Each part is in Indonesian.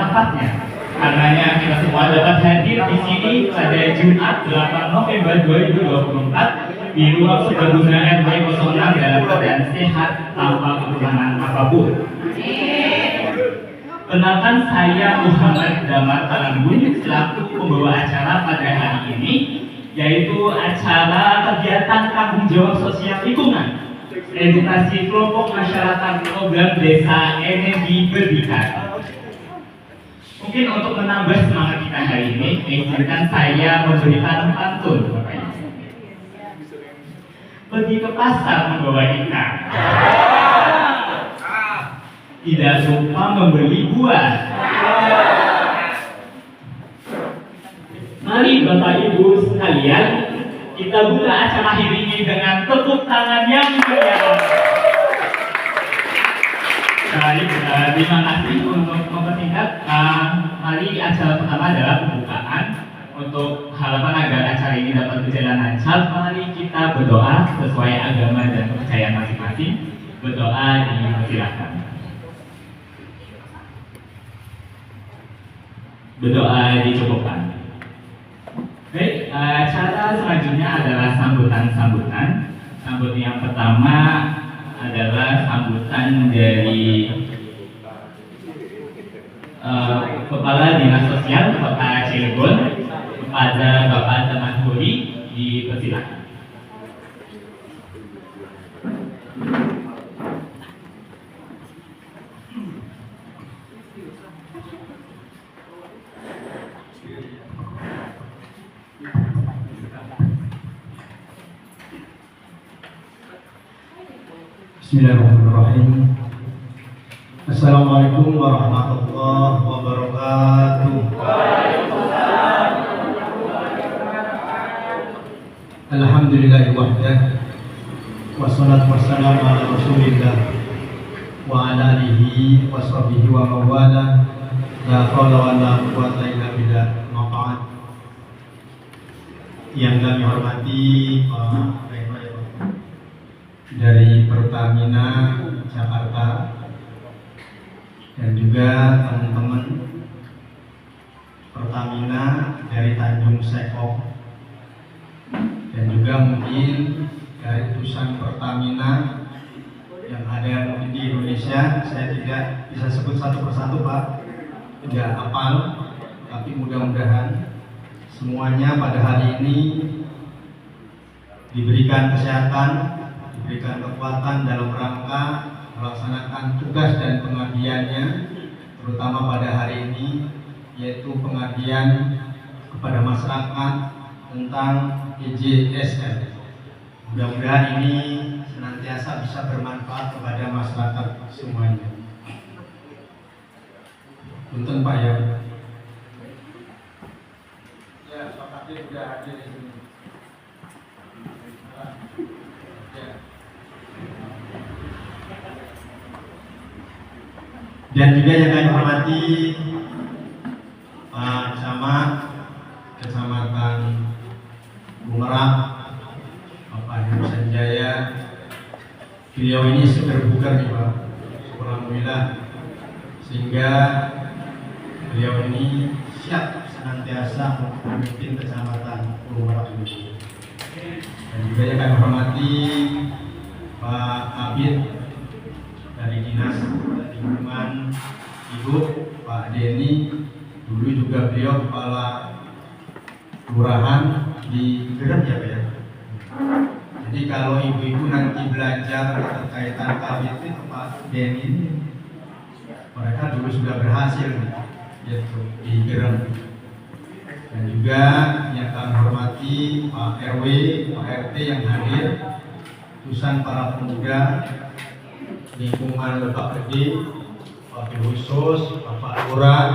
tempatnya. Karenanya kita semua dapat hadir di sini pada Jumat 8 November 2024 di ruang serbaguna RW 06 dalam keadaan sehat tanpa kekurangan apapun. Kenalkan, saya Muhammad Damar Taranggun selaku pembawa acara pada hari ini, yaitu acara kegiatan tanggung jawab sosial lingkungan, edukasi kelompok masyarakat program Desa Energi Berdikari. Mungkin untuk menambah semangat kita hari ini, izinkan saya memberikan pantun. Pergi ke pasar membawa ikan, tidak lupa membeli buah. Mari Bapak Ibu sekalian, kita buka acara hari ini dengan tepuk tangan yang meriah. Baik, terima kasih untuk mempersingkat. Mari acara pertama adalah pembukaan. Untuk harapan agar acara ini dapat berjalan lancar, mari kita berdoa sesuai agama dan kepercayaan masing-masing. Berdoa dipersilakan. Berdoa dicukupkan. Baik, acara selanjutnya adalah sambutan-sambutan. Sambutan yang pertama adalah sambutan dari Kepala Dinas Sosial Kota Cilegon kepada Bapak Teman Huri, dipersilakan. Bismillahirrahmanirrahim. Assalamualaikum warahmatullahi wabarakatuh. Alhamdulillahi wahdah, wassalatu wassalamu ala rasulillah wa ala alihi wa sahbihi wa mawala, la hawla wa la quwwata illa billah. Maqa'ad. Yang kami hormati Pak dari Pertamina Jakarta dan juga teman-teman Pertamina dari Tanjung Sekok dan juga mungkin dari perusahaan Pertamina yang ada mungkin di Indonesia. Saya tidak bisa sebut satu persatu Pak, tidak hafal, tapi mudah-mudahan semuanya pada hari ini diberikan kesehatan, diberikan kekuatan dalam rangka melaksanakan tugas dan pengabdiannya, terutama pada hari ini, yaitu pengabdian kepada masyarakat tentang EJSR. Mudah-mudahan ini senantiasa bisa bermanfaat kepada masyarakat semuanya. Punten Pak ya. Ya, Pak Kadin sudah hadir di sini. Dan juga yang kami hormati Pak Camat Kecamatan Bumerang, Bapak Heru Sanjaya. Beliau ini seger bugar nih Pak, alhamdulillah, sehingga beliau ini siap senantiasa memimpin Kecamatan Bumerang ini. Dan juga yang kami hormati Pak Abid dari Dinas Lingkungan Hidup, Pak Denny, dulu juga beliau kepala kelurahan di Gerem ya Pak ya. Jadi kalau ibu-ibu nanti belajar terkaitan KBT Pak Denny ini, mereka dulu sudah berhasil yaitu di Gerem. Dan juga yang kami hormati Pak RW, Pak RT yang hadir, utusan para pemuda lingkungan Lebak Gede, Pak khusus, Bapak Lurah,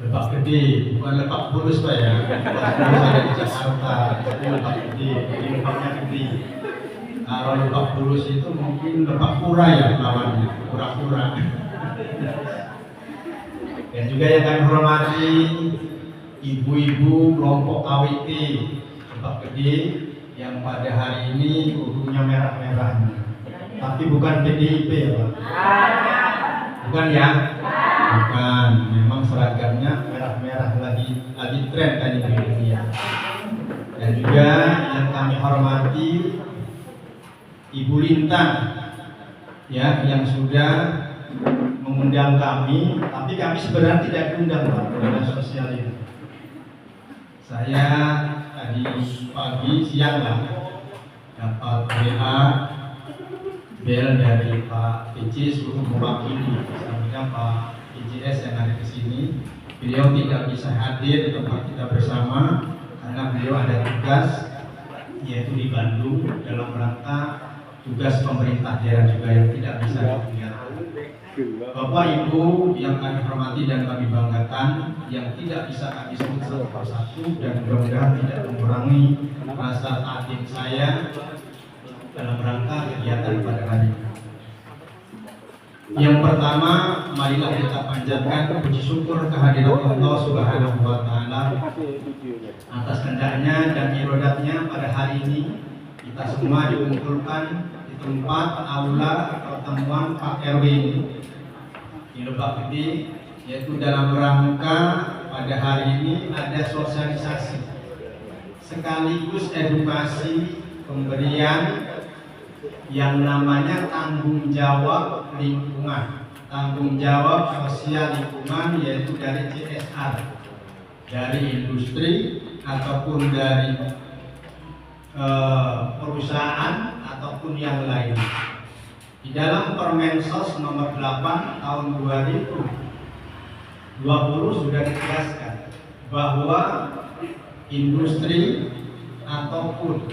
Lebak Gede, bukan Lebak Bulus Pak ya. Lebak Bulus ada di Jakarta, itu Lebak Gede, jadi Lebaknya Gede. Kalau Lebak Bulus itu mungkin Lebak Pura ya namanya, Pura-Pura. Dan juga yang kami hormati ibu-ibu kelompok KWT Lebak Gede yang pada hari ini kukunya merah-merah. Tapi bukan PDIP ya Pak? Bukan ya? Bukan. Ya. seragamnya merah-merah lagi tren kan di dunia. Dan juga yang kami hormati Ibu Lintang ya, yang sudah mengundang kami, tapi kami sebenarnya tidak diundang Pak dalam sosial ini. Saya tadi pagi siang lah dapat WA bel dari Pak PC suruh mewakili, misalnya Pak PJS yang ada di sini. Beliau tidak bisa hadir di tempat kita bersama karena beliau ada tugas yaitu di Bandung dalam rangka tugas pemerintah daerah juga yang tidak bisa ditinggalkan. Bapak Ibu yang kami hormati dan kami banggakan, yang tidak bisa kami sebut satu persatu dan mudah-mudahan tidak mengurangi rasa adik saya dalam rangka kegiatan pada hari ini. Yang pertama, marilah kita panjatkan puji syukur kehadirat Allah Subhanahu wa Ta'ala atas kehendaknya dan irodatnya pada hari ini kita semua dikumpulkan di tempat aula pertemuan Pak RW ini di Lebak Gede, yaitu dalam rangka pada hari ini ada sosialisasi sekaligus edukasi pemberian yang namanya tanggung jawab lingkungan, tanggung jawab sosial lingkungan, yaitu dari CSR, dari industri ataupun dari perusahaan ataupun yang lain. Di dalam Permensos nomor 8 tahun 2020 sudah ditegaskan bahwa industri ataupun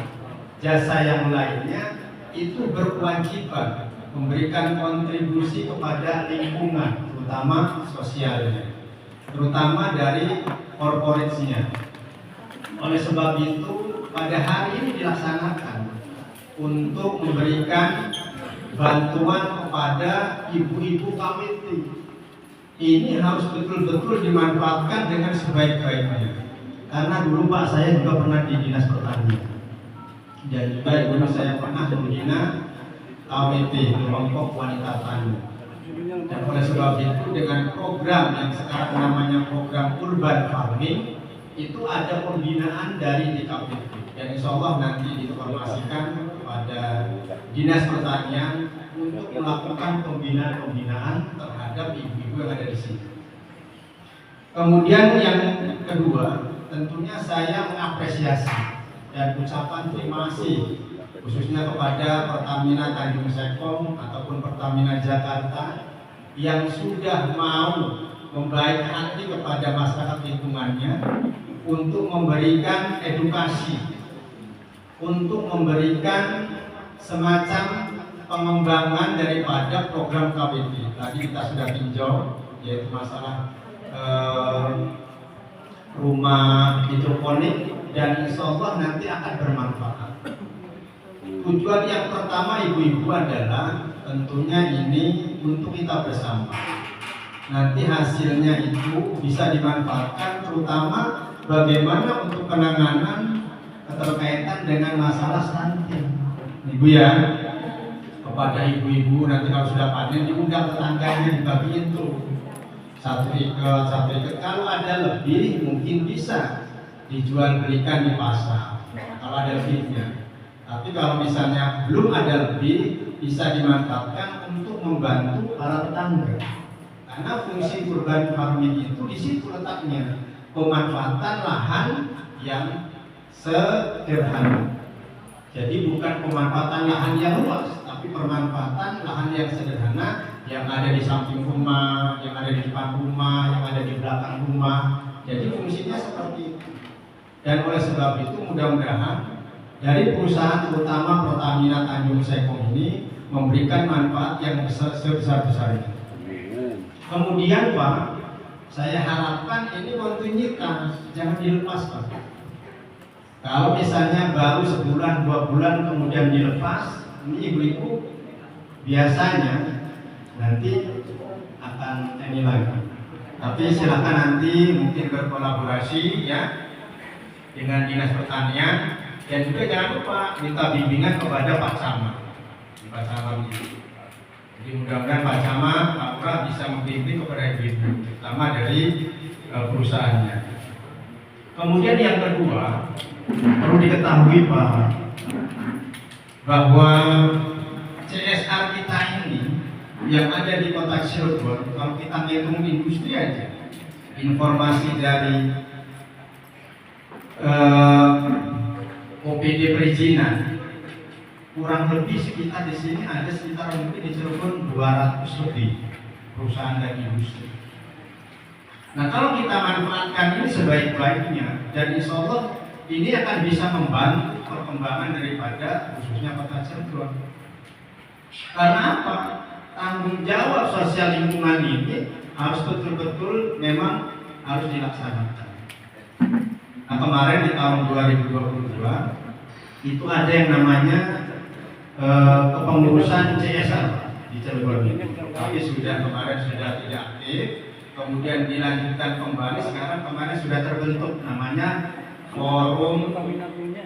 jasa yang lainnya itu berkewajiban memberikan kontribusi kepada lingkungan, terutama sosialnya, terutama dari korporasinya. Oleh sebab itu, pada hari ini dilaksanakan untuk memberikan bantuan kepada ibu-ibu community. Ini harus betul-betul dimanfaatkan dengan sebaik-baiknya. Karena dulu Pak saya juga pernah di Dinas Pertanian. Dan juga dulu saya pernah membina KWT, kelompok wanita tani. Dan oleh sebab itu dengan program yang sekarang namanya program urban farming itu ada pembinaan dari DKPP. Dan insya Allah nanti diinformasikan kepada Dinas Pertanian untuk melakukan pembinaan terhadap ibu-ibu yang ada di sini. Kemudian yang kedua, tentunya saya mengapresiasi dan ucapan terima kasih khususnya kepada Pertamina Tanjung Serpong ataupun Pertamina Jakarta yang sudah mau membaik hati kepada masyarakat lingkungannya untuk memberikan edukasi, untuk memberikan semacam pengembangan daripada program KWT. Tadi kita sudah tinjau yaitu masalah rumah hidroponik dan insya Allah nanti akan bermanfaat. Tujuan yang pertama ibu-ibu adalah tentunya ini untuk kita bersama. Nanti hasilnya itu bisa dimanfaatkan, terutama bagaimana untuk penanganan keterkaitan dengan masalah stunting. Ibu ya, kepada ibu-ibu nanti kalau sudah panen diundang tetangganya dibagiin tuh satu ikat. Kalau ada lebih mungkin bisa dijual belikan di pasar kalau ada lebihnya. Tapi kalau misalnya belum ada lebih, bisa dimanfaatkan untuk membantu para tetangga. Karena fungsi urban farming itu di situ letaknya, pemanfaatan lahan yang sederhana. Jadi bukan pemanfaatan lahan yang luas, tapi pemanfaatan lahan yang sederhana yang ada di samping rumah, yang ada di depan rumah, yang ada di belakang rumah. Jadi fungsinya seperti itu. Dan oleh sebab itu mudah-mudahan dari perusahaan terutama Pertamina Tanjung Serpong ini memberikan manfaat yang sebesar-besarnya. Kemudian Pak, saya harapkan ini kontinuitas, jangan dilepas Pak. Kalau misalnya baru sebulan, 2 bulan kemudian dilepas, ini ibu-ibu biasanya nanti akan ini lagi. Tapi silakan nanti mungkin berkolaborasi ya dengan Dinas Pertanian. Dan juga jangan lupa minta bimbingan kepada Pak Camat, Pak Camat itu. Jadi mudah-mudahan Pak Camat, Pak Lurah bisa membimbing kepada ibu-ibu, terutama dari perusahaannya. Kemudian yang kedua, perlu diketahui bahwa CSR kita ini yang ada di kota Cirebon, kalau kita ngitung industri aja, informasi dari OPD perizinan, kurang lebih sekitar di sini ada sekitar mungkin di Cirebon 200 lebih perusahaan dan industri. Nah, kalau kita manfaatkan ini sebaik-baiknya, dan insya Allah ini akan bisa membantu perkembangan daripada khususnya kota Cirebon. Karena apa? Tanggung jawab sosial lingkungan ini harus betul-betul memang harus dilaksanakan. Nah, kemarin di tahun 2022 itu ada yang namanya kepengurusan CSR di Cirebon ini. Tapi kemarin sudah tidak aktif, kemudian dilanjutkan kembali. Sekarang kemarin sudah terbentuk namanya Forum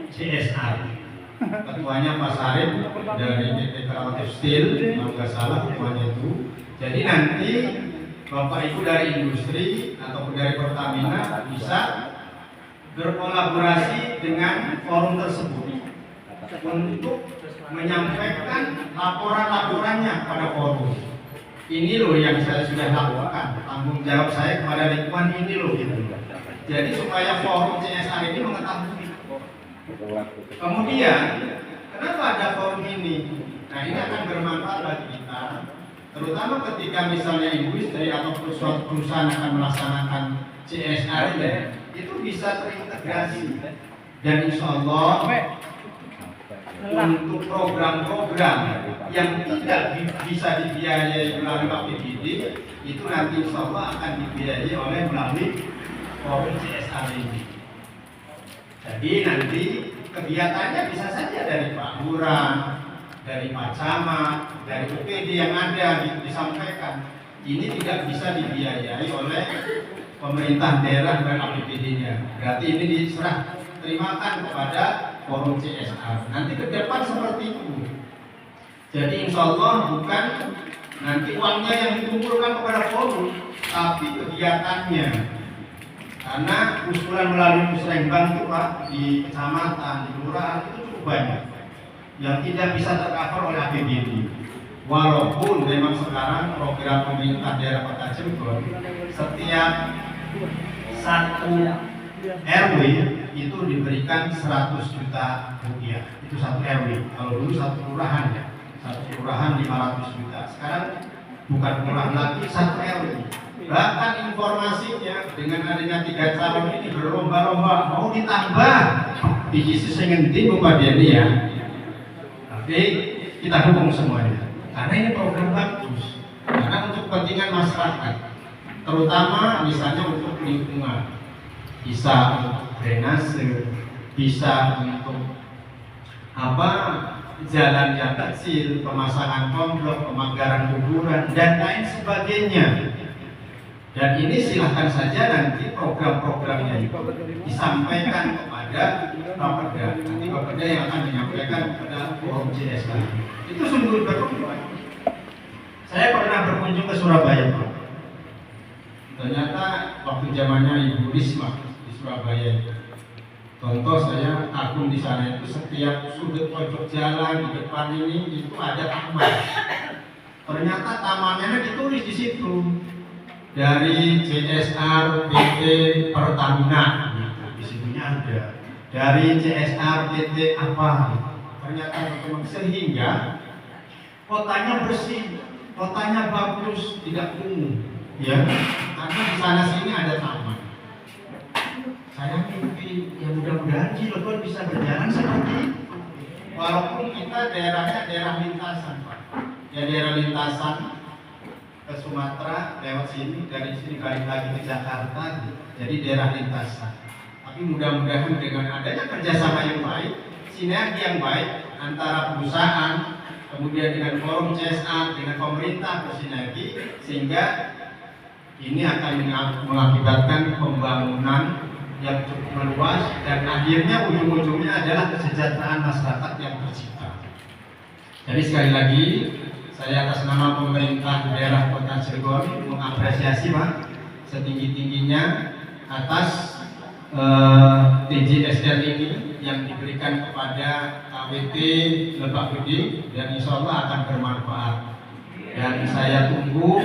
CSR. Ketuanya Pak Sarip dari PT Kreatif Steel, kalau nggak salah ketuanya itu. Jadi nanti Bapak Ibu dari industri ataupun dari Pertamina bisa berkolaborasi dengan forum tersebut untuk menyampaikan laporan-laporannya pada forum. Ini loh yang saya sudah lakukan, tanggung jawab saya kepada lingkungan ini loh gitu. Jadi supaya forum CSR ini mengetahui. Kemudian, kenapa ada forum ini? Nah, ini akan bermanfaat bagi kita, terutama ketika misalnya industri atau suatu perusahaan akan melaksanakan CSR itu bisa terintegrasi. Dan insya Allah untuk program-program yang tidak bisa dibiayai melalui APBD itu nanti insya Allah akan dibiayai oleh melalui forum CSR ini. Jadi nanti kegiatannya bisa saja dari Pak Lurah, dari Pak Camat, dari UPD yang ada disampaikan. Ini tidak bisa dibiayai oleh pemerintah daerah dan APBD-nya. Berarti ini diserah terimakan kepada forum CSR. Nanti ke depan seperti itu. Jadi insya Allah bukan nanti uangnya yang dikumpulkan kepada forum, tapi kegiatannya. Karena usulan melalui musrenbang itu Pak di kecamatan, di kelurahan itu cukup banyak yang tidak bisa tercover oleh APBD. Walaupun memang sekarang program pemerintah daerah Kota Cirebon setiap satu RW itu diberikan 100 juta rupiah. Itu satu RW. Kalau dulu satu kelurahan ya, satu kelurahan 500 juta. Sekarang bukan kelurahan lagi, satu RW. Bahkan informasinya dengan adanya 3 calon ini berlomba-lomba mau ditambah di sisi sengendi Bapak Denny ya. Tapi kita dukung semuanya karena ini program bagus, karena untuk kepentingan masyarakat, terutama misalnya untuk lingkungan, bisa untuk drainase, bisa untuk jalan yang kecil, pemasangan komplok, pemagaran kuburan dan lain sebagainya. Dan ini silahkan saja nanti program-programnya itu disampaikan kepada Bapeda. Nanti Bapeda yang akan menyampaikan kepada forum CSR. Itu sungguh berkembang. Saya pernah berkunjung ke Surabaya, Pak. Ternyata waktu zamannya Ibu Risma di Surabaya. Contoh saya kagum di sana itu setiap sudut pojok jalan di depan ini itu ada taman. Ternyata tamannya ditulis di situ. Dari CSR PT Pertamina, di situnya ada. Dari CSR PT apa? Ternyata teman sehingga kotanya bersih, kotanya bagus, tidak kumuh, ya. Karena di sana sini ada taman. Saya mimpi, ya mudah-mudahan Cirebon bisa berjalan seperti itu. Walaupun kita daerahnya daerah lintasan, Pak. Ya daerah lintasan ke Sumatera lewat sini, dari sini balik lagi ke Jakarta, jadi daerah lintasan. Tapi mudah-mudahan dengan adanya kerjasama yang baik, sinergi yang baik antara perusahaan, kemudian dengan forum CSR, dengan pemerintah bersinergi, sehingga ini akan mengakibatkan pembangunan yang cukup meluas dan akhirnya ujung-ujungnya adalah kesejahteraan masyarakat yang tercipta. Jadi sekali lagi, saya atas nama pemerintah daerah Kota Cirebon mengapresiasi Pak setinggi-tingginya atas TJSL ini yang diberikan kepada KWT Lebak Gede, dan insya Allah akan bermanfaat. Dan saya tunggu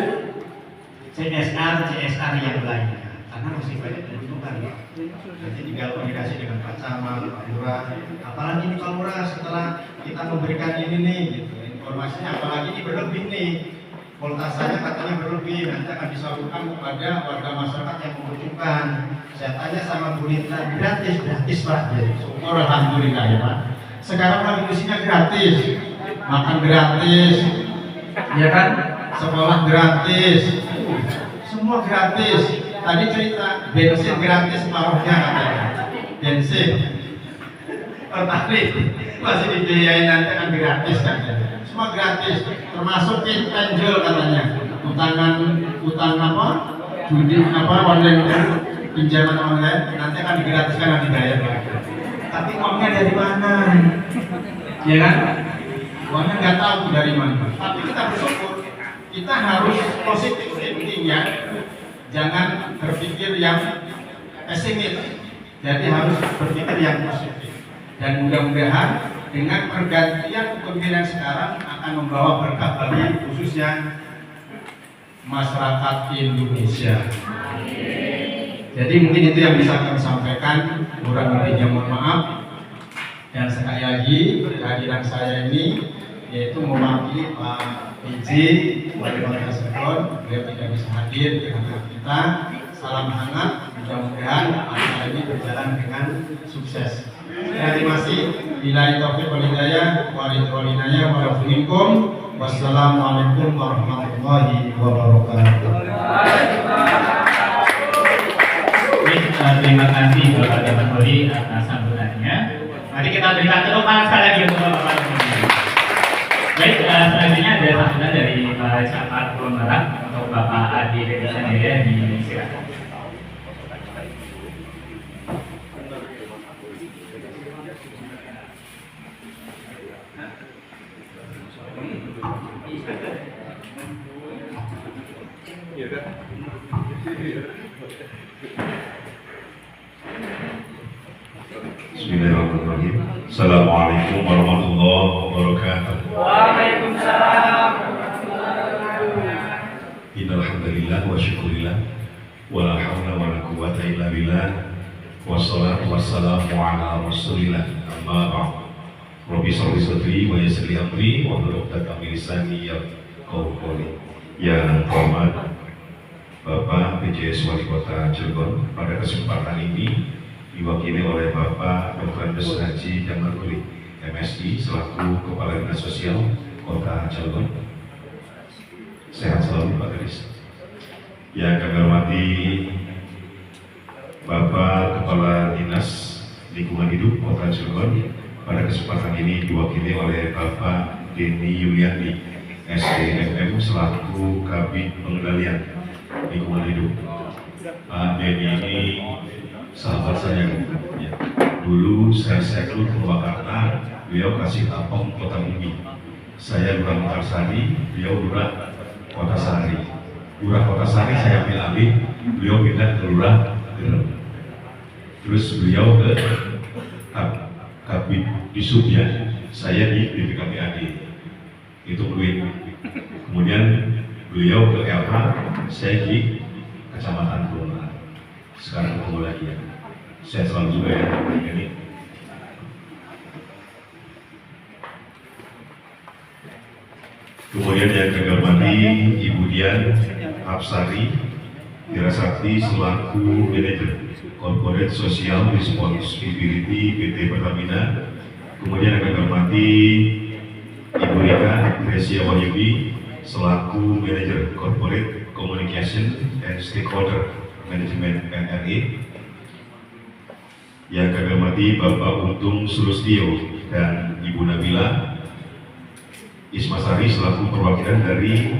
CSR yang lainnya, karena masih banyak dibutuhkan. Nanti tinggal komunikasi dengan Pak Camat, Pak Lurah. Apalagi nih Pak Lurah, setelah kita memberikan ini nih, gitu, informasinya apalagi ini berlebih nih, voltasenya katanya berlebih, nanti akan disalurkan kepada warga masyarakat yang membutuhkan. Saya tanya sama Bu Nita, gratis Pak. Syukur alhamdulillah ya Pak. Sekarang Pak Indosinya gratis, makan gratis, ya kan? Sekolah gratis, semua gratis. Tadi cerita bensin gratis separuhnya katanya. Bensin, pertalite masih dibiayain, nanti akan gratis katanya. Semua gratis, termasuk penjol katanya. Utang apa? Judi apa? Online, pinjaman online nanti akan digratiskan dan dibayar. Tapi uangnya dari mana? Ya kan? Uangnya nggak tahu dari mana. Tapi kita bersyukur. Kita harus positif thinking ya. Jangan berpikir yang pesimis. Jadi harus berpikir yang positif. Dan mudah-mudahan dengan pergantian kepemimpinan sekarang akan membawa berkah bagi khususnya masyarakat Indonesia. Jadi mungkin itu yang bisa kami sampaikan, kurang lebihnya mohon maaf. Dan sekali lagi kehadiran saya ini yaitu mewakili Pak PJ Wali Kota Cirebon, beliau tidak bisa hadir di tengah kita. Salam hangat, mudah-mudahan acara ini berjalan dengan sukses. Terima kasih. Billahi taufiq wal hidayah, wassalamualaikum warahmatullahi wabarakatuh. Terima kasih Bapak Kapolri atas sambutannya. Mari kita berikan tepuk tangan sekali lagi untuk Bapak Kapolri. Baik, selanjutnya ada sambutan dari Pak Camat Pulau Merak untuk Bapak Adi Redisandria di silakan. Bismillahirrahmanirrahim. Assalamualaikum warahmatullahi wabarakatuh. Waalaikumsalam. Innal hamdalillah wa syukurillah wa la haula wa la quwwata illa billah wassalatu wassalamu ala rasulillah amma ba'd. Rabbi shrah li sadri wa yassir li amri wa hlul 'uqdatam min lisani yafqahu qawli. Yang terhormat Bapak PJS Wali Kota Cirebon, pada kesempatan ini diwakili oleh Bapak Dr. Andes Haji Jamaluri MSI selaku Kepala Dinas Sosial Kota Cirebon. Sehat selalu Pak Gadis. Yang kami hormati Bapak Kepala Dinas Lingkungan Hidup Kota Cirebon, pada kesempatan ini diwakili oleh Bapak Denny Yuliandi SDMM selaku Kabid Pengendalian Lingkungan Hidup. Pak Denny ini sahabat saya ya. Dulu saya sekul Purwakarta, beliau kasih Tapong Kota Bumi. Saya Lurah Mekarsari, beliau Lurah Kota Sari. Lurah Kota Sari saya ambil alih, beliau pindah ke Lurah Gerem. Terus beliau ke Kabid Disubnya, saya di BPKPAD. Itu Pluit. Kemudian beliau ke LH, saya di Kecamatan Pulau. Sekarang ketemu lagi ya. Saya selalu juga ya ini. Kemudian yang kami hormati Ibu Dian Hapsari Wirasakti selaku Manajer Corporate Social Responsibility PT Pertamina. Kemudian yang kami hormati Ibu Rika Gresia Wahyudi selaku Manajer Corporate Communication and Stakeholder Manajemen PNRI. Yang kami hormati Bapak Untung Sulustio dan Ibu Nabila Ismasari selaku perwakilan dari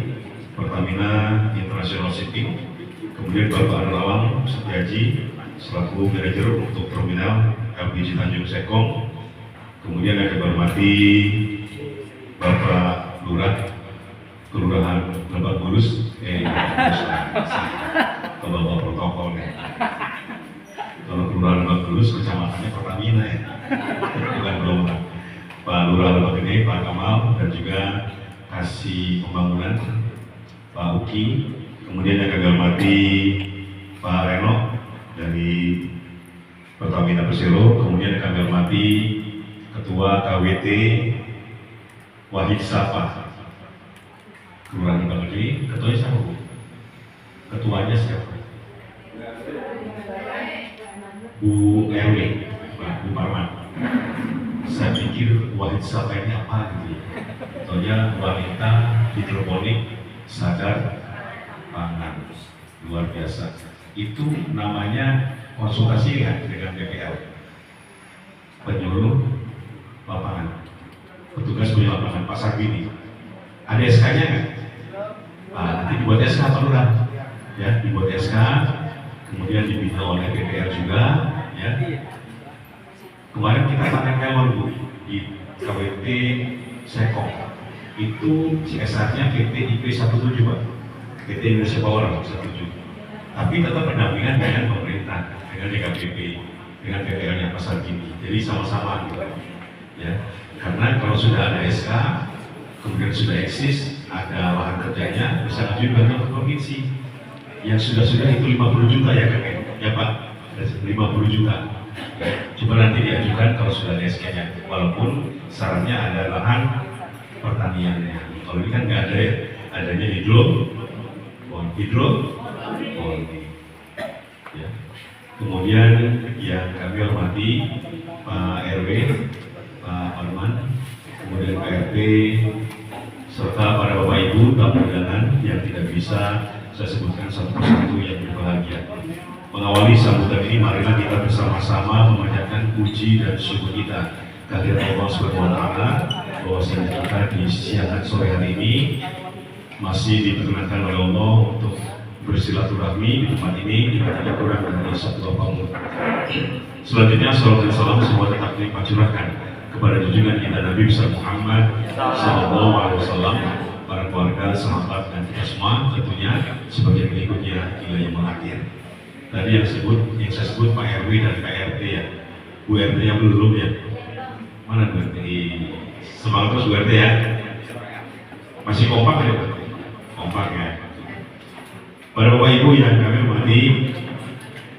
Pertamina International Shipping. Kemudian Bapak Arlawang Setiaji selaku manajer untuk terminal LPG Tanjung Sekong. Kemudian yang kami hormati Bapak Lurah Kelurahan Lebak Bulus bawa protokolnya. Kalau Kelurahan Lebak Bulus, kecamatannya Pertamina ya, bukan Brombang. Pak Lurah Lebak Gede, Pak Kamal, dan juga Kasih Pembangunan, Pak Uki, kemudian yang kami hormati Pak Reno dari Pertamina Persero, kemudian yang kami hormati Ketua KWT Wahid Safa, Kelurahan Lebak Gede. Ketuanya siapa Bu? Ketuanya siapa? Bu RW, Pak Bu Parman. Saya pikir Wahid Safa ini apa gitu ya? Ketuanya wanita hidroponik sadar pangan, luar biasa. Itu namanya konsultasi ya dengan BPL, penyuluh lapangan, petugas punya lapangan pasar gini. Ada SK-nya nggak? Nanti dibuat SK Pak Lurah, ya dibuat SK, kemudian dibina oleh BPL juga, ya. Kemarin kita panen melon Bu di KWT Sekong, itu CSR-nya PT IP 17 Pak, PT Indonesia Power 17. Tapi tetap pendampingan dengan pemerintah, dengan DKPP, dengan BPL-nya pasar gini. Jadi sama-sama gitu, ya. Karena kalau sudah ada SK, kemudian sudah eksis, ada lahan kerjanya, bisa lanjut ke provinsi. Yang sudah itu 50 juta ya Kak, ya Pak, 50 juta. Coba nanti diajukan kalau sudah ada SK-nya, walaupun syaratnya ada lahan pertaniannya. Kalau ini kan nggak ada ya, adanya hidroponi. Ya. Kemudian yang kami hormati Pak RW, Pak Parman, kemudian Pak RT, serta para Bapak Ibu tamu undangan yang tidak bisa saya sebutkan satu persatu yang berbahagia. Mengawali sambutan ini, marilah kita bersama-sama memanjatkan puji dan syukur kita kehadirat Allah Subhanahu wa Ta'ala, bahwasanya kita di siang sore hari ini masih diperkenankan oleh Allah untuk bersilaturahmi di tempat ini tidak kurang dari 1 tahun. Selanjutnya, salam dan salam semua tetap kita curahkan kepada junjungan kita Nabi besar Muhammad Sallallahu Alaihi Wasallam, para keluarga, sahabat, dan kita semua tentunya sebagai pengikutnya hingga yang akhir. Tadi yang saya sebut Pak RW dan Pak RT ya, Bu RT yang belum ya. Mana Bu RT? Semangat terus Bu RT ya. Masih kompak ya Pak? Kompak ya. Para Bapak Ibu yang kami hormati,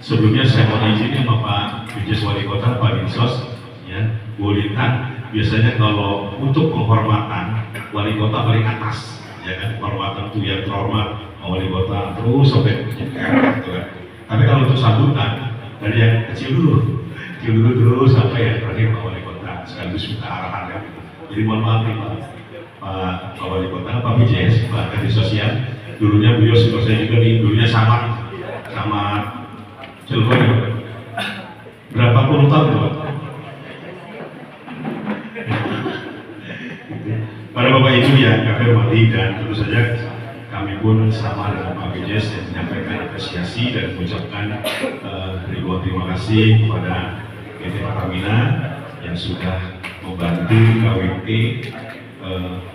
sebelumnya saya mau izin sama Pak Dirjen Wali Kota, Pak Dinsos, ya, Bu Lintang. Biasanya kalau untuk penghormatan Wali Kota paling atas, ya kan, penghormatan itu yang terhormat Wali Kota terus sampai gitu kan. Tapi kalau untuk sambutan dari yang kecil dulu sampai yang terakhir Pak Wali Kota, sekaligus minta arahan ya. Jadi mohon maaf nih Pak Wali Kota, Pak BJS, Pak Kadis Sosial. Dulunya beliau seperti saya juga nih, dulunya sama Cilegon ya. Berapa puluh tahun Pak? Para Bapak Ibu yang kami hormati, dan tentu saja kami pun sama dengan Pak BJS yang menyampaikan apresiasi dan mengucapkan ribuan terima kasih kepada PT Pertamina yang sudah membantu KWT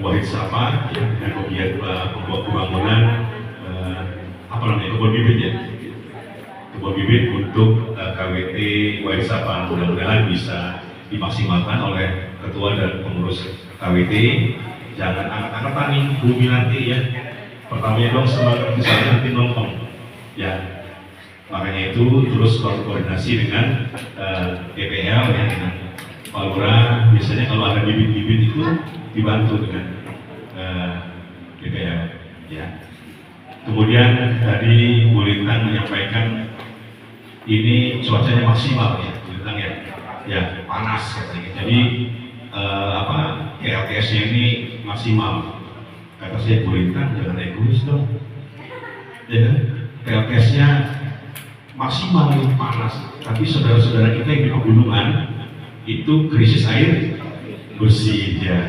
Wahid Safa ya, dengan kegiatan pembangunan kebun bibit ya, kebun bibit untuk KWT Wahid Safa. Mudah-mudahan bisa dimaksimalkan oleh ketua dan pengurus KWT. Jangan angkat-angkatan nih bumi nanti ya. Pertamanya dong semangat bisa nanti nongkrong ya. Makanya itu terus koordinasi dengan DPL ya, dengan Pak Lurah. Biasanya kalau ada bibit-bibit itu dibantu dengan DPL ya. Kemudian tadi Bu Lintang menyampaikan ini cuacanya maksimal ya, Bu Lintang ya. Ya, panas katanya. Jadi LTS-nya ini maksimal. Kata saya, Bu Lintang jangan egois dong. Ya, LTS-nya maksimal itu panas. Tapi saudara-saudara kita yang di pegunungan itu krisis air bersih ya.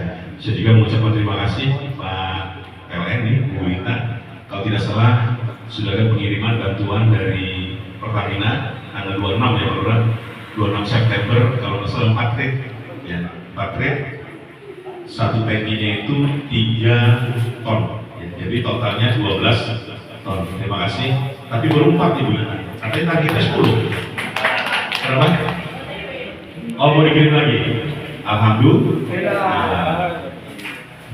Saya juga mengucapkan terima kasih Pak PLN nih, Bu Lintang. Kalau tidak salah sudah ada pengiriman bantuan dari Pertamina tanggal 26 ya Pak 26 September kalau nggak salah 4 trip ya, 4 trip. Satu tankinya itu 3 ton ya, jadi totalnya 12 ton. Terima kasih. tapi baru 4 nih bulan. Katanya targetnya 10. Berapa? Oh, mau dikirim lagi? Alhamdulillah.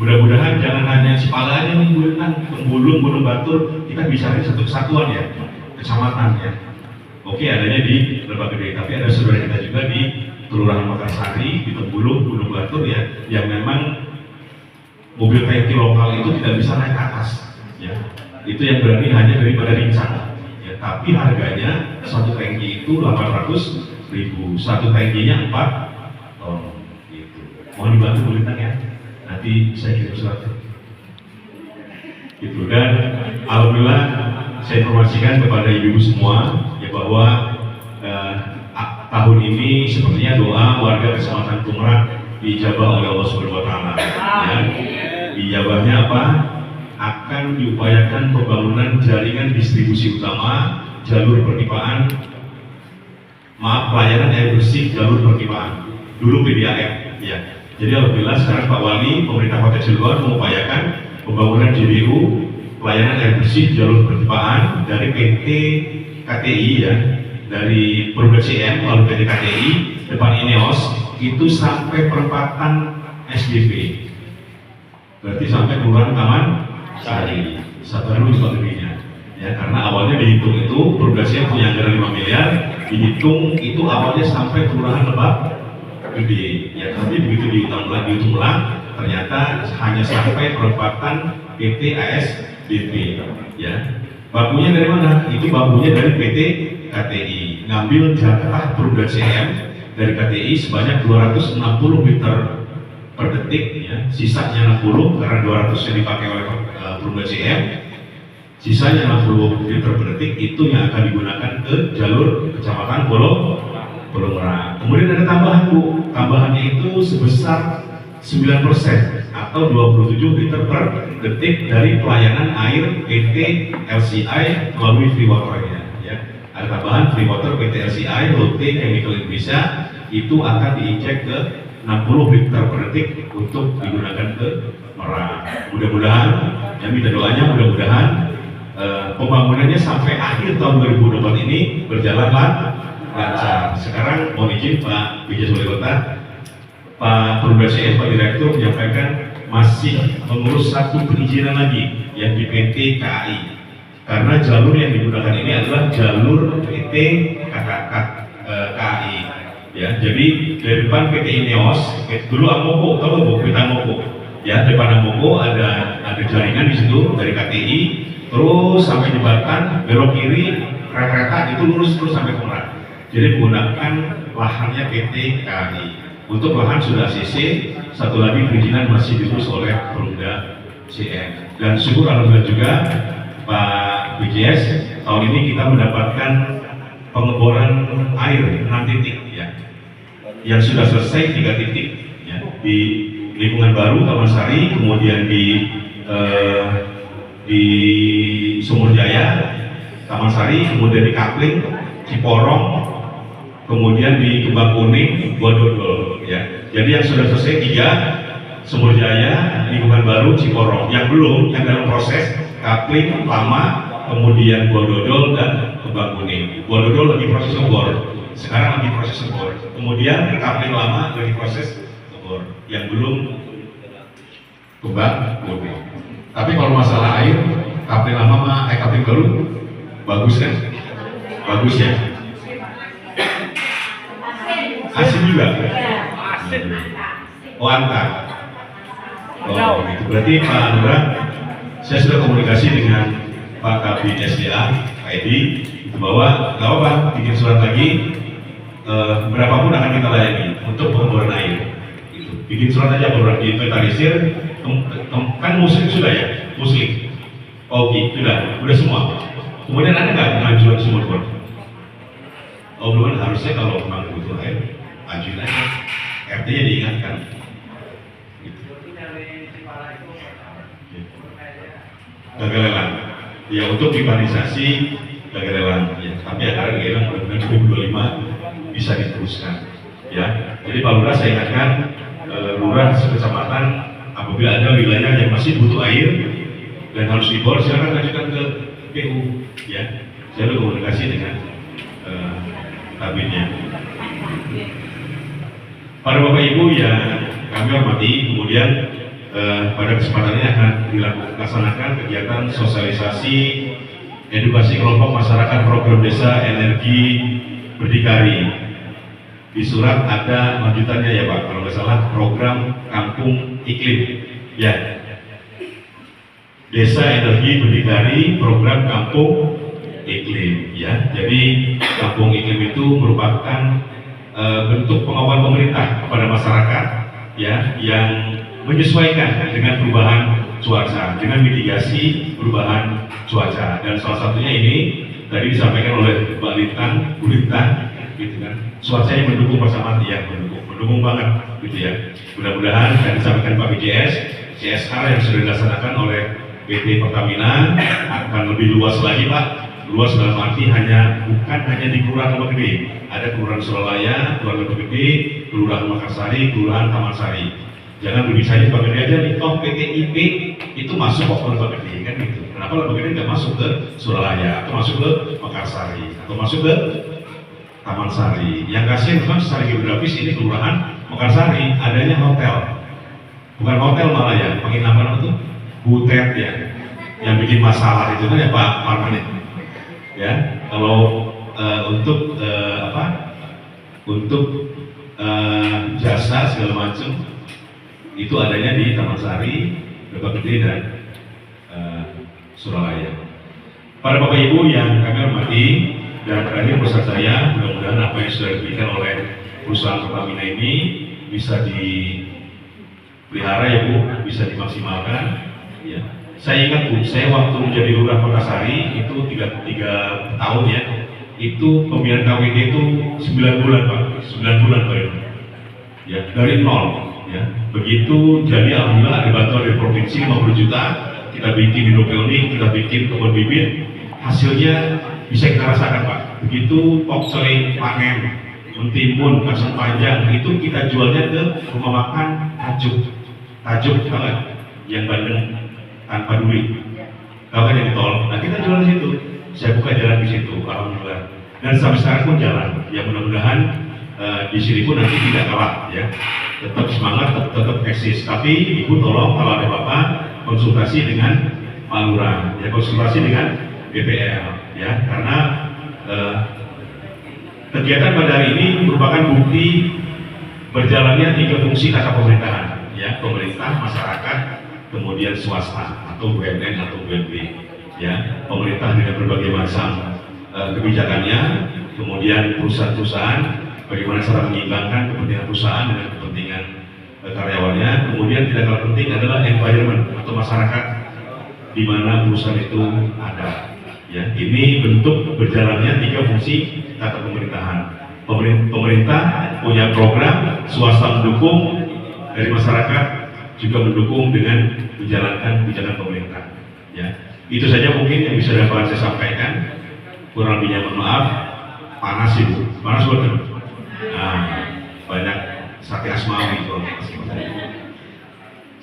Mudah-mudahan jangan hanya Sipala aja nih bulan, Pembulung, Gunung Batur, kita bicara satu kesatuan ya, kecamatan ya. Oke, adanya di Lebak Gede, tapi ada saudara kita juga di Kelurahan Makassari, di Pembulung, Gunung Batur ya, yang memang mobil tangki lokal itu tidak bisa naik ke atas ya. Itu yang berani hanya daripada Rincang ya, tapi harganya satu tangki itu 800.000, satu tangkinya 4 ton gitu. Mohon dibantu Bulitan ya, nanti saya kirim surat gitu. Dan alhamdulillah saya informasikan kepada ibu-ibu semua ya bahwa tahun ini sepertinya doa warga Kecamatan Kumrak diijabah oleh Allah Subhanahu wa taala ya. Dijabahnya apa? Akan diupayakan pembangunan jaringan distribusi utama, jalur perpipaan, pelayanan air bersih jalur perpipaan, dulu PDAM ya. Jadi alhamdulillah sekarang Pak Wali, pemerintah Kota Cilegon mengupayakan pembangunan JBU, pelayanan air bersih jalur perpipaan dari PT KTI ya, dari Perumda CM lalu PT KTI depan INEOS itu sampai perempatan SDP. Berarti sampai Kelurahan Taman Sari, satu dulu sebagainya ya, karena awalnya dihitung itu Perumda CM punya anggaran 5 miliar, dihitung itu awalnya sampai Kelurahan Lebak Gede ya, tapi begitu dihitung ulang ternyata hanya sampai perempatan PT ASDP ya. Bakunya dari mana? Itu bakunya dari PT KTI, ngambil jatah Perumda CM dari KTI sebanyak 260 liter per detik ya, sisanya 60 karena 200 yang dipakai oleh Perumda CM, sisanya 60 liter per detik itu yang akan digunakan ke jalur Kecamatan Pulau Merak. Kemudian ada tambahan Bu, tambahannya itu sebesar 9% atau 27 liter per detik dari pelayanan air PT LCI melalui free water-nya ya. Ada tambahan free water PT LCI Lotte Chemical Indonesia itu akan diinjek ke 60 liter per detik untuk digunakan ke Merak. Mudah-mudahan, ya minta doanya mudah-mudahan pembangunannya sampai akhir tahun 2024 ini berjalan lancar. Sekarang mohon izin Pak Bijas Wali Kota, Pak Perumda CM, Pak Direktur menyampaikan masih mengurus satu perizinan lagi yang di PT KAI, karena jalur yang digunakan ini adalah jalur PT KAI ya. Jadi dari depan PT INEOS dulu Amoko, tahu Bu, PT Amoko ya, depan Amoko ada jaringan di situ dari KTI terus sampai jembatan, belok kiri kereta itu lurus terus sampai ke Merak. Jadi menggunakan lahannya PT KAI. Untuk lahan sudah CC, satu lagi perizinan masih diurus oleh Perumda CM. Dan syukur alhamdulillah juga Pak BJS, tahun ini kita mendapatkan pengeboran air 6 titik ya, yang sudah selesai 3 titik ya, di lingkungan baru Taman Sari, kemudian di Sumur Jaya, Taman Sari, kemudian di Kapling, Ciporong, kemudian di Kembang Kuning, Bododol ya. Jadi yang sudah selesai 3, Sumur Jaya, lingkungan baru, Ciporong. Yang belum, yang dalam proses Kapling lama, kemudian Bododol dan Kembang Kuning. Bododol lagi proses ngebor, sekarang lagi proses ngebor. Kemudian Kapling lama lagi proses ngebor. Yang belum Kembang Kuning. Tapi kalau masalah air, Kapling lama sama Kapling baru bagus kan? Bagus ya. Asin juga? Oh, antar. Oh, gitu. Berarti Pak Lurah, saya sudah komunikasi dengan Pak Kabin SDA, Pak Edi, bahwa nggak apa-apa, bikin surat lagi, berapapun akan kita layani untuk pengeboran air. Gitu. Bikin surat aja, pengeboran diinventarisir, kan muslim sudah ya, muslim. Oke, sudah semua. Kemudian ada nggak pengajuan sumur bor? Oh belum, harusnya kalau memang butuh air, ajuin aja. RT-nya diingatkan. Gitu. Gagalelan. Ya untuk pipanisasi gagalelan. Ya, tapi agar gagalelan mudah-mudahan 2025 bisa diteruskan. Ya, jadi Pak Lurah saya ingatkan, lurah sekecamatan apabila ada wilayah yang masih butuh air dan harus dibor, silakan ajukan ke PU. Ya, Saya berkomunikasi dengan kabinnya. Para Bapak Ibu yang kami hormati, kemudian pada kesempatan ini akan dilaksanakan kegiatan sosialisasi edukasi kelompok masyarakat program desa energi berdikari. Di surat ada lanjutannya ya Pak, kalau nggak salah program kampung iklim ya. Desa energi berdikari program kampung iklim ya. Jadi kampung iklim itu merupakan bentuk pengawalan pemerintah kepada masyarakat ya yang menyesuaikan dengan perubahan cuaca, dengan mitigasi perubahan cuaca. Dan salah satunya ini tadi disampaikan oleh Mbak Bu Lintang, gitu kan. Cuacanya mendukung bersama ya, mendukung banget, gitu ya. Mudah-mudahan dan disampaikan Pak BJS, CSR yang sudah dilaksanakan oleh PT Pertamina akan lebih luas lagi Pak. Luas dalam arti bukan hanya di Kelurahan Lebak Gede, ada Kelurahan Suralaya, Kelurahan Lebak Gede, Kelurahan Makassari, Kelurahan Taman Sari. Jangan berbicara Lebak Gede aja nih, toh PTIP itu masuk kok ke Lebak Gede kan gitu. Kenapa Lebak Gede nggak masuk ke Suralaya, atau masuk ke Makassari, atau masuk ke Taman Sari? Yang kasihan kan secara geografis ini Kelurahan Makassari adanya hotel, bukan hotel malah ya, penginapan itu butet ya, yang bikin masalah itu kan ya Pak Marman itu. Ya, kalau untuk jasa segala macam itu adanya di Taman Sari, Lebak Gede dan Suralaya. Para Bapak Ibu yang kami hormati, dan terakhir pesan saya, mudah-mudahan apa yang sudah diberikan oleh perusahaan Pertamina ini bisa dipelihara ya Bu, bisa dimaksimalkan. Ya. Saya ingat Bu, saya waktu menjadi lurah Makassari itu 3 tahun ya, itu pembinaan KWD itu 9 bulan Pak, 9 bulan Pak ya, dari nol ya. Begitu jadi alhamdulillah ada bantuan dari provinsi 50 juta, kita bikin hidroponik, kita bikin kebun bibit, hasilnya bisa kita rasakan Pak. Begitu pokcoy panen, mentimun, kacang panjang, itu kita jualnya ke rumah makan Tajuk banget, yang Bandeng tanpa duit, kalau yang di tol, nah kita jual di situ. Saya buka jalan di situ, alhamdulillah. Dan sampai sekarang pun jalan. Ya mudah-mudahan di sini pun nanti tidak kalah, ya. Tetap semangat, tetap eksis. Tapi Ibu tolong kalau ada Bapak konsultasi dengan Pak Lurah, ya konsultasi dengan BPL, ya. Karena kegiatan pada hari ini merupakan bukti berjalannya 3 fungsi kata pemerintahan, ya, pemerintah, masyarakat, kemudian swasta atau BUMN atau BUMD, ya. Pemerintah dengan berbagai macam kebijakannya, kemudian perusahaan-perusahaan bagaimana cara menyimbangkan kepentingan perusahaan dengan kepentingan karyawannya, kemudian tidak kalah penting adalah environment atau masyarakat di mana perusahaan itu ada, ya. Ini bentuk berjalannya 3 fungsi kata pemerintahan. Pemerintah punya program, swasta mendukung, dari masyarakat juga mendukung dengan menjalankan kebijakan pemerintah, ya. Itu saja mungkin yang bisa dapat saya sampaikan. Kurang lebihnya mohon maaf. Panas itu, panas betul. Nah, banyak sate asmawi kalau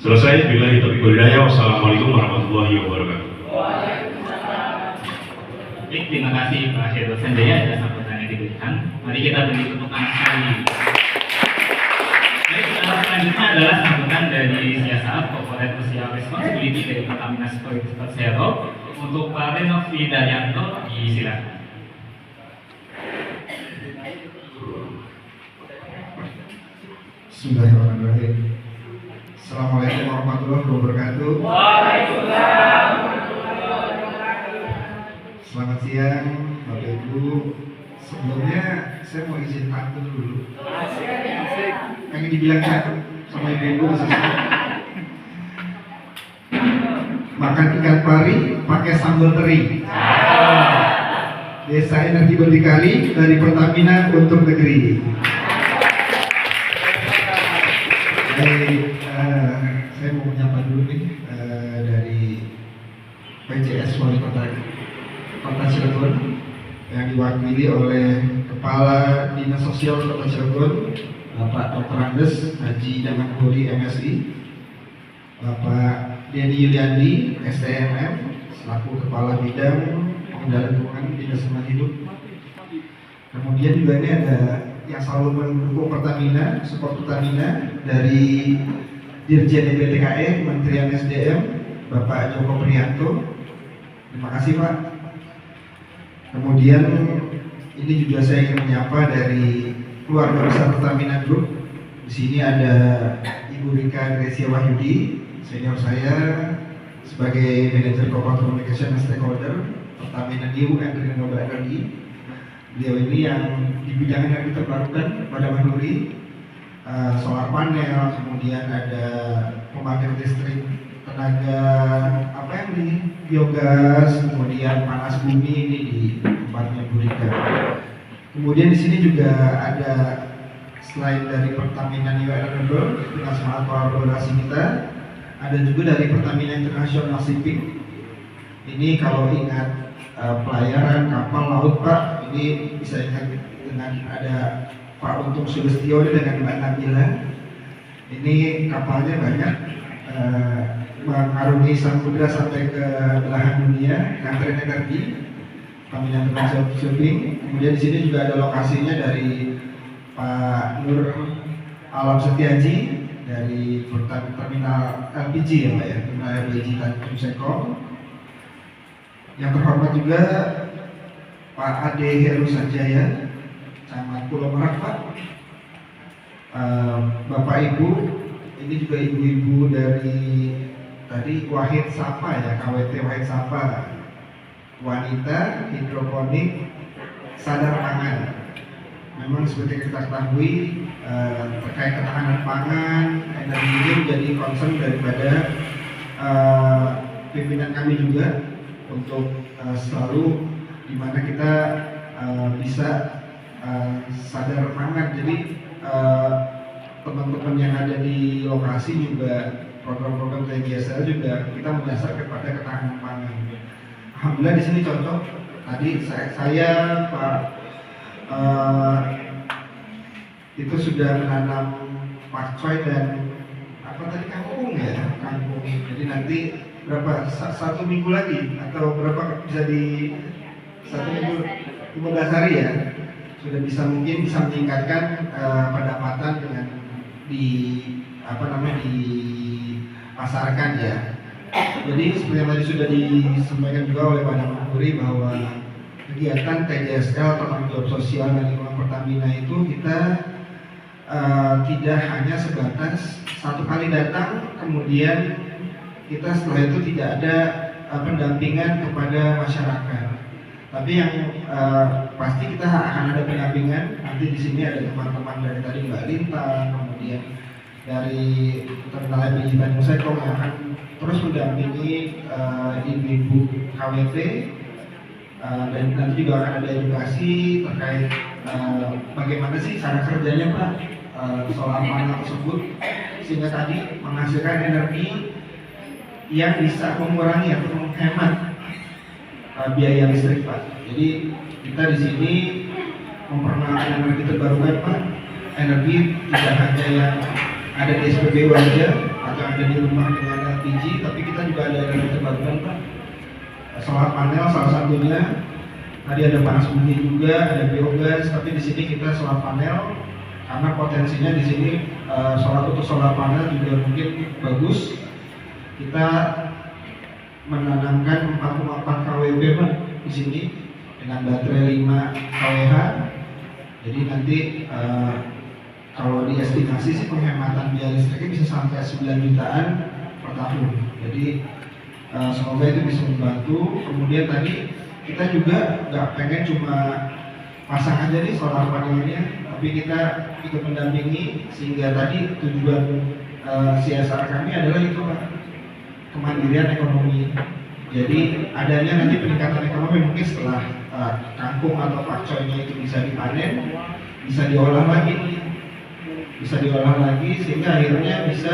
selesai. Billahi taufiq wal hidayah. Wassalamualaikum warahmatullahi wabarakatuh. Baik, terima kasih Pak Heru Sanjaya atas sambutan yang diberikan. Mari kita beri tepuk tangan sekali. Baik, selanjutnya adalah sambutan dari CSR Corporate Social Responsibility dari Pertamina Securities Persero untuk Pak Renovi Daryanto. Silakan. Bismillahirrahmanirrahim. Assalamualaikum warahmatullahi wabarakatuh. Waalaikumsalam. Selamat siang Bapak Ibu. Sebelumnya saya mau izin pantun dulu. Pengen dibilang cakep sama ibu-ibu khususnya. Makan ikan pari pakai sambal teri. Desa energi berdikari dari Pertamina untuk negeri. Baik, saya mau menyapa dulu nih dari PJS Wali Kota Cilegon yang diwakili oleh Kepala Dinas Sosial Kota Cilegon, Bapak Dr. Andes Haji Daman Huri MSI, Bapak Denny Yuliandi STMM selaku Kepala Bidang Pengendalian Lingkungan Dinas Lingkungan Hidup. Kemudian juga ini ada yang selalu mendukung Pertamina, support Pertamina dari Dirjen DPTKE Kementerian SDM, Bapak Joko Priyanto. Terima kasih Pak. Kemudian ini juga saya ingin menyapa dari keluarga besar Pertamina Group. Di sini ada Ibu Rika Grecia Wahyudi, senior saya sebagai Manager Corporate Communication and Stakeholder Pertamina New and Renewable Energy. Beliau ini yang di bidang energi terbarukan pada Manduri, solar panel, kemudian ada pembangkit listrik tenaga apa yang di biogas, kemudian panas bumi ini di tempatnya Bu Rika. Kemudian di sini juga ada selain dari Pertamina New Renewable dengan semangat kolaborasi kita, ada juga dari Pertamina International Shipping. Ini kalau ingat pelayaran kapal laut Pak, ini bisa ingat dengan ada Pak Untung Sulistyo dengan Mbak Nabila. Ini kapalnya banyak mengarungi samudra sampai ke belahan dunia, nganterin energi. Pertamina International Shipping. Kemudian di sini juga ada lokasinya dari Pak Nur Alam Setiaji dari Terminal LPG ya Pak ya, Terminal LPG Tanjung Sekong. Yang terhormat juga Pak Ade Heru Sanjaya, Camat Pulau Merak Pak. Bapak Ibu, ini juga ibu-ibu dari tadi Wahid Sapa ya, KWT Wahid Sapa, wanita hidroponik sadar pangan. Memang seperti kita ketahui terkait ketahanan pangan, energi ini menjadi concern daripada pimpinan kami juga untuk selalu di mana kita bisa sadar pangan. Jadi teman-teman yang ada di lokasi juga program-program TGSL juga kita menyasar kepada ketahanan pangan. Alhamdulillah di sini contoh tadi saya Pak itu sudah menanam pakcoy dan apa tadi kangkung ya, kangkung. Jadi nanti berapa satu minggu lagi atau berapa bisa di 1 minggu 15 hari ya sudah bisa mungkin bisa meningkatkan pendapatan dengan di apa namanya dipasarkan ya. Jadi seperti yang tadi sudah disampaikan juga oleh Pak Menteri bahwa kegiatan TGSL tanggung jawab sosial dan lingkungan Pertamina itu kita tidak hanya sebatas satu kali datang kemudian kita setelah itu tidak ada pendampingan kepada masyarakat. Tapi yang pasti kita akan ada pendampingan. Nanti di sini ada teman-teman dari tadi Mbak Lintang, kemudian dari Terminal LPG Tanjung Sekong yang akan terus mendampingi ibu-ibu KWT dan nanti juga akan ada edukasi terkait bagaimana sih cara kerjanya Pak solar panel tersebut sehingga tadi menghasilkan energi yang bisa mengurangi atau menghemat biaya listrik Pak. Jadi kita di sini memperkenalkan energi terbarukan Pak. Energi tidak hanya yang ada di SPBU aja atau ada di rumah dengan LPG, tapi kita juga ada energi terbarukan Pak. Solar panel salah satunya. Tadi ada panas bumi juga, ada biogas, tapi di sini kita solar panel karena potensinya di sini untuk solar panel juga mungkin bagus. Kita menanamkan 44 kW Pak di sini dengan baterai 5 kWh. Jadi nanti kalau diestimasi sih penghematan biaya listriknya bisa sampai 9 jutaan per tahun. Jadi semoga itu bisa membantu. Kemudian tadi kita juga nggak pengen cuma pasang aja nih solar panelnya, tapi kita ikut mendampingi sehingga tadi tujuan CSR kami adalah itu Pak, kemandirian ekonomi. Jadi adanya nanti peningkatan ekonomi mungkin setelah kangkung atau pakcoynya itu bisa dipanen, bisa diolah lagi sehingga akhirnya bisa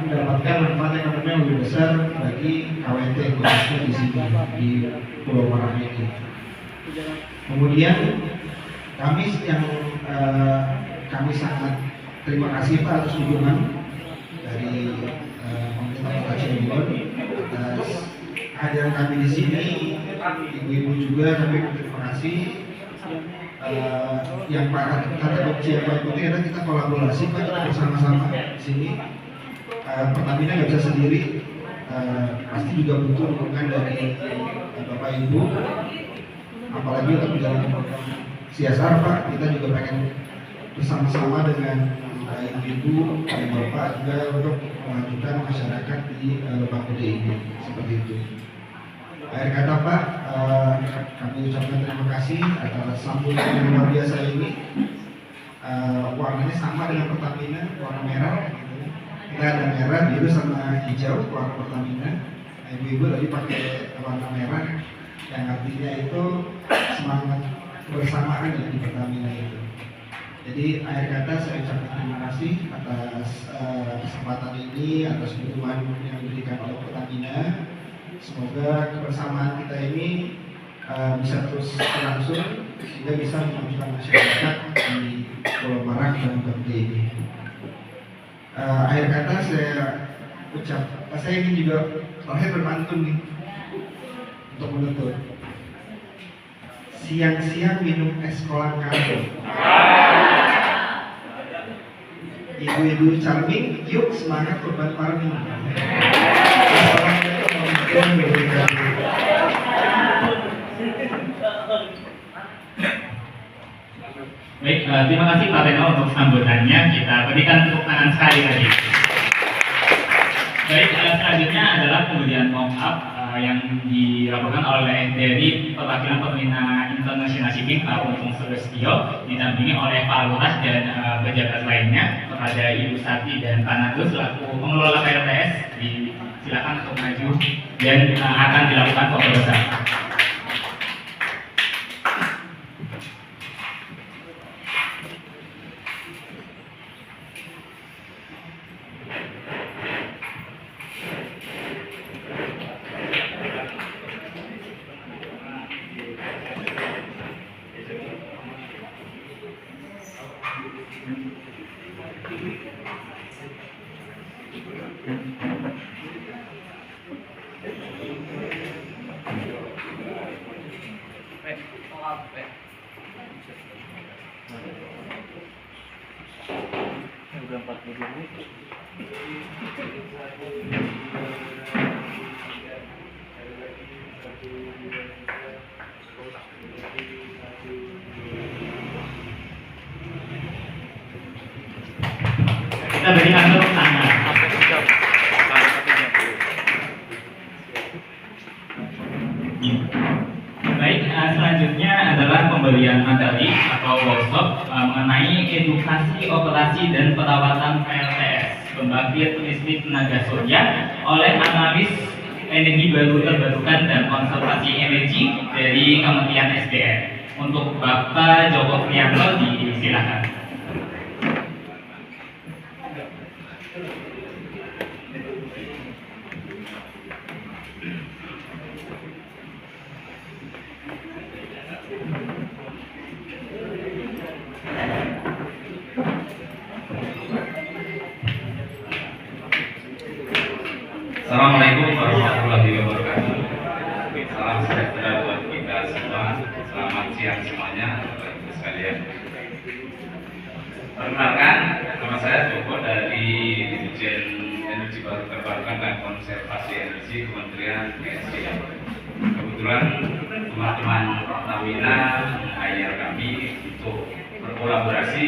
mendapatkan manfaat ekonomi yang lebih besar bagi KWT khususnya di sini di Pulau Merak ini. Kemudian kami sangat terima kasih Pak atas dukungan dari pemerintah Kota Cirebon atas kehadiran kami di sini ibu-ibu juga kami berterima kasih. Yang kata kunci yang paling penting adalah kita kolaborasi Pak, bersama-sama di sini. Pertamina nggak bisa sendiri, pasti juga butuh dukungan dari Bapak Ibu, apalagi untuk menjalankan program CSR Pak. Kita juga pengen bersama-sama dengan ibu-ibu dan bapak juga untuk memajukan masyarakat di Lebak Gede ini, seperti itu. Akhir kata Pak, kami ucapkan terima kasih atas sambutan yang luar biasa ini. Warnanya sama dengan Pertamina, warna merah. Kita ada merah, biru sama hijau warna Pertamina. Ibu-ibu tadi pakai warna merah, yang artinya itu semangat bersamaan ya di Pertamina itu. Jadi akhir kata saya ucapkan terima kasih atas kesempatan ini, atas dukungan yang diberikan oleh Pertamina. Semoga kebersamaan kita ini bisa terus berlangsung sehingga bisa memajukan masyarakat di Pulau Barak dan Bangka ini. Akhir kata saya ingin juga terakhir berpantun nih untuk menutup. Siang-siang minum es kolang kado. Ibu-ibu charming, yuk semangat urban farming. Baik, terima kasih Pak Reno untuk sambutannya. Kita berikan tepuk tangan sekali lagi. Baik, selanjutnya adalah pemberian mock-up yang dilakukan oleh dari perwakilan Pertamina International Shipping Pak Untung Sulistyo, didampingi oleh Pak Lurah dan pejabat lainnya kepada Ibu Sati dan Pak Nadu selaku pengelola PLTS. Silakan untuk maju dan akan dilakukan foto bersama. Udah 42 menit. Kita berikan tepuk tangan. Baik, selanjutnya adalah pemberian materi atau workshop mengenai edukasi operasi dan perawatan PLTS pembangkit listrik tenaga surya oleh analis energi baru terbarukan dan konservasi energi dari Kementerian SDM. Untuk Bapak Joko Prianto disilakan. Assalamualaikum warahmatullahi wabarakatuh. Salam sejahtera buat kita semua. Selamat siang semuanya, Bapak Ibu sekalian. Perkenalkan, nama saya Joko dari Dirjen Energi Baru Terbarukan dan Konservasi Energi Kementerian SDM. Kebetulan teman-teman Pertamina meng-hire kami untuk berkolaborasi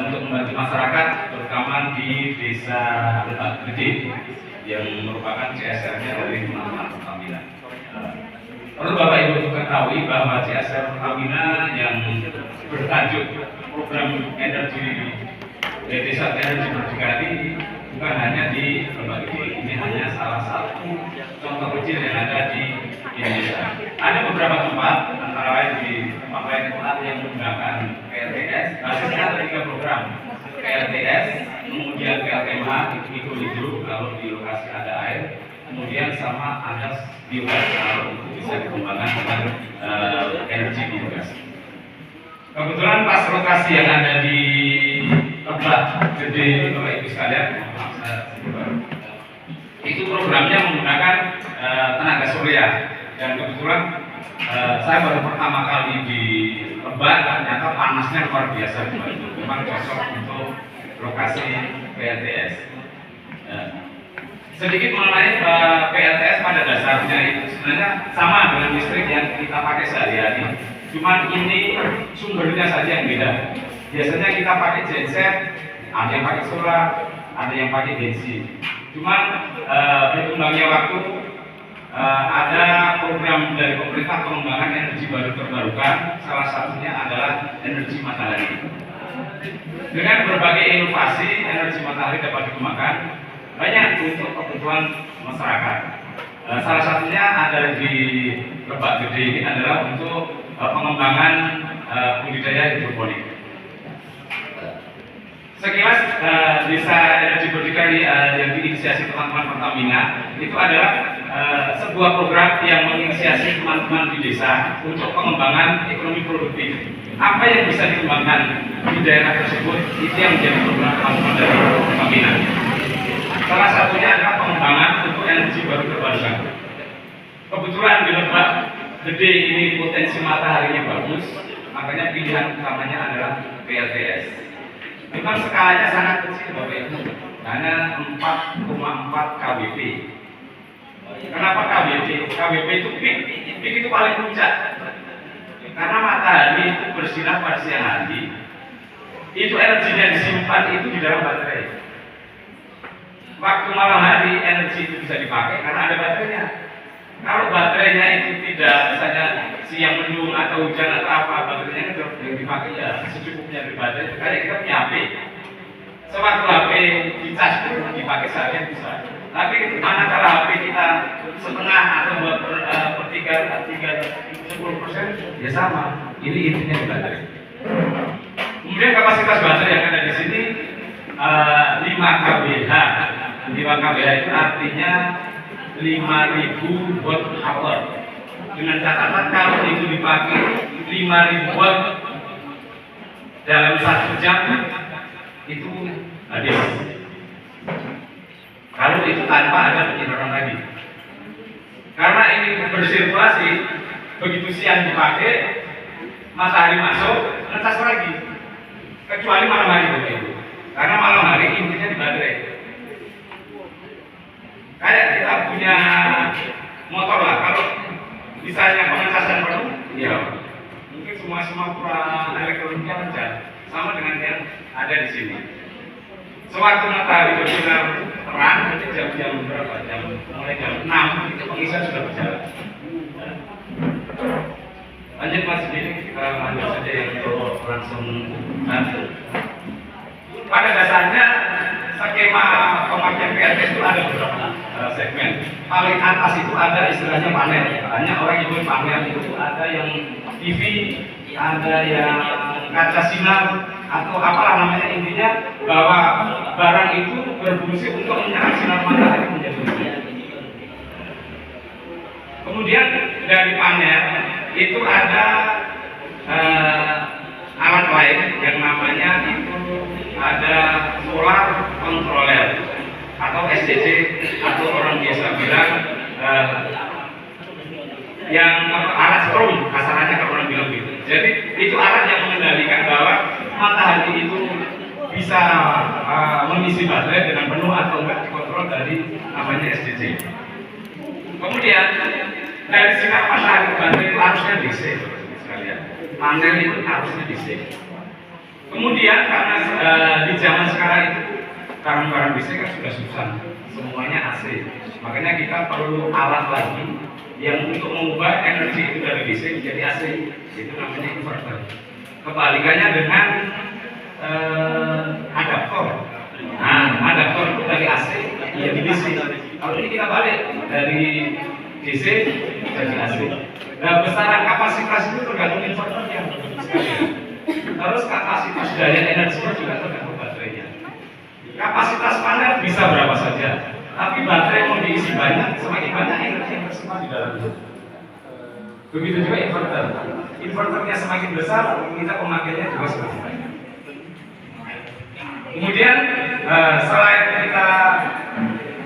untuk membantu masyarakat, terutama di Desa Lebak Gede yang merupakan CSR-nya dari teman-teman Pertamina. Perlu Bapak Ibu ketahui bahwa CSR Pertamina yang bertajuk program energi desa energi berdikari bukan hanya di Lebak Gede, ini hanya salah satu contoh kecil yang ada di Indonesia. Ada beberapa tempat, antara lain di tempat lain yang menggunakan PLTS. Basisnya ada 3 program. PLTS, kemudian PLTMH, itu hidro kalau di lokasi ada air, kemudian sama ada biogas kalau itu bisa dikembangkan dengan energi biogas. Kebetulan pas lokasi yang ada di Lebak Gede, Bapak Ibu sekalian, itu programnya menggunakan tenaga surya, dan kebetulan saya baru pertama kali di Lebak, ternyata panasnya luar biasa. Memang cocok untuk lokasi PLTS. Sedikit mengenai PLTS pada dasarnya itu sebenarnya sama dengan listrik yang kita pakai sehari-hari. Cuman ini sumbernya saja yang beda. Biasanya kita pakai genset, ada yang pakai solar, ada yang pakai bensin. Cuman berkembangnya waktu ada program dari pemerintah pengembangan energi baru terbarukan, salah satunya adalah energi matahari. Dengan berbagai inovasi, energi matahari dapat dikembangkan banyak untuk kebutuhan masyarakat. Salah satunya ada di Lebak Gede ini adalah untuk pengembangan budidaya hidroponik. Sekilas desa energi berdikari yang diinisiasi teman-teman Pertamina itu adalah sebuah program yang menginisiasi teman-teman di desa untuk pengembangan ekonomi produktif. Apa yang bisa dikembangkan di daerah tersebut itu yang menjadi program teman-teman dari Pertamina. Salah satunya adalah pengembangan untuk energi baru terbarukan. Kebetulan di Lebak Gede ini potensi mataharinya bagus, makanya pilihan utamanya adalah PLTS. Memang skalanya sangat kecil Bapak Ibu, hanya 4,4 kWp. Kenapa kWp? kWp itu peak itu paling puncak. Karena matahari itu bersinar pada siang hari, itu energinya disimpan itu di dalam baterai. Waktu malam hari energi itu bisa dipakai karena ada baterainya. Kalau baterainya itu tidak, misalnya siang mendung atau hujan atau apa, baterainya itu yang dipakai ya secukupnya di baterai. Kayak kita punya HP, sewaktu HP dicas itu dipakai seharian bisa. Tapi manakala HP kita setengah atau per 10% ya sama. Ini intinya di baterai. Kemudian kapasitas baterai yang ada di sini 5 kWh. 5 kWh itu artinya 5.000 watt-hour. Dengan catatan kalau itu dipakai 5.000 watt dalam 1 jam itu habis. Kalau itu tanpa ada penyiraman lagi. Karena ini bersirkulasi, begitu siang dipakai, matahari masuk, ngecas lagi. Kecuali malam hari begitu. Karena malam hari intinya di baterai. Kayak kita punya motor lah, kalau misalnya pengecasan penuh, ya mungkin semua kurang elektroniknya lancar, sama dengan yang ada di sini. Sewaktu matahari bersinar terang, nanti jam berapa? Mulai jam 6 itu pengisian sudah berjalan. Lanjut Mas, ini kita lanjut saja yang langsung nanti. Pada dasarnya skema pemakaian PLTS itu ada beberapa segmen. Paling atas itu ada istilahnya panel. Banyak orang itu panel itu ada yang TV, ada yang kaca sinar atau apalah namanya, intinya bahwa barang itu berfungsi untuk menyerap sinar matahari menjadi lebih. Kemudian dari panel itu ada alat lain yang namanya itu ada solar controller atau SCC atau orang biasa bilang yang alat strom, kasarannya kalau orang bilang gitu. Jadi itu alat yang mengendalikan bahwa matahari itu bisa mengisi baterai dengan penuh atau enggak, dikontrol dari namanya SCC. Kemudian dari sinar matahari baterai itu harusnya DC sekalian. Panel itu harusnya DC. Kemudian karena di zaman sekarang itu barang-barang DC kan sudah susah, semuanya AC. Makanya kita perlu alat lagi yang untuk mengubah energi itu dari DC menjadi AC. Itu namanya inverter. Kebalikannya dengan adaptor. Nah, adaptor itu dari AC jadi DC. Kalau ini kita balik dari DC jadi AC. Nah, besaran kapasitas itu tergantung inverternya. Terus kapasitas daya energinya juga tergantung baterainya. Kapasitas panel bisa berapa saja, tapi baterai mau diisi banyak, semakin banyak energi yang tersimpan di dalamnya. Begitu juga inverter. Inverternya semakin besar, kita pemakaiannya juga semakin banyak. Kemudian selain kita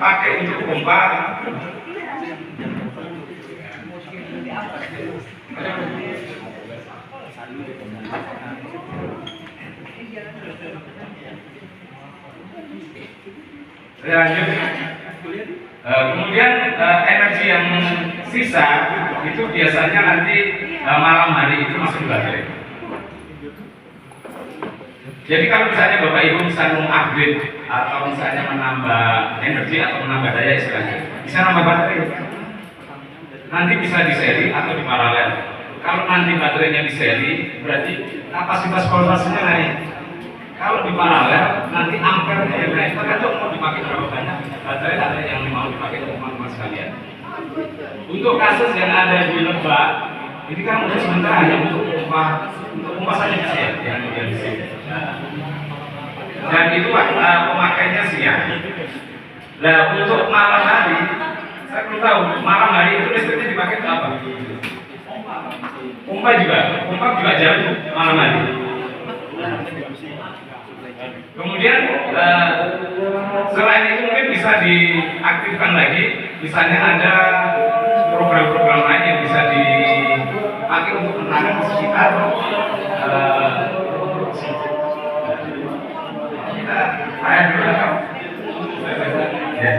pakai untuk pompa, Lanjut. Kemudian energi yang sisa itu biasanya nanti malam hari itu masuk ke baterai. Jadi kalau misalnya Bapak Ibu bisa mengupgrade atau misalnya menambah energi atau menambah daya istilahnya, bisa nambah baterai. Nanti bisa di seri atau di paralel. Kalau nanti baterainya di seri, berarti kapasitas voltasenya naik. Kalau di paralel, nanti ampernya yang naik. Tergantung mau dipakai berapa banyak baterai ada yang mau dipakai teman-teman sekalian. Untuk kasus yang ada di Lebak, ini kan untuk sementara hanya untuk pompa saja bisa ya, yang di sini. Dan itu pemakainya siang. Nah untuk malam hari, saya belum tahu malam hari itu listriknya dipakai untuk apa? Pompa juga jauh malam hari. Kemudian selain itu mungkin bisa diaktifkan lagi, misalnya ada program-program lain yang bisa dipakai untuk menerangan sekitar. Kita tanya dulu lah. Ya.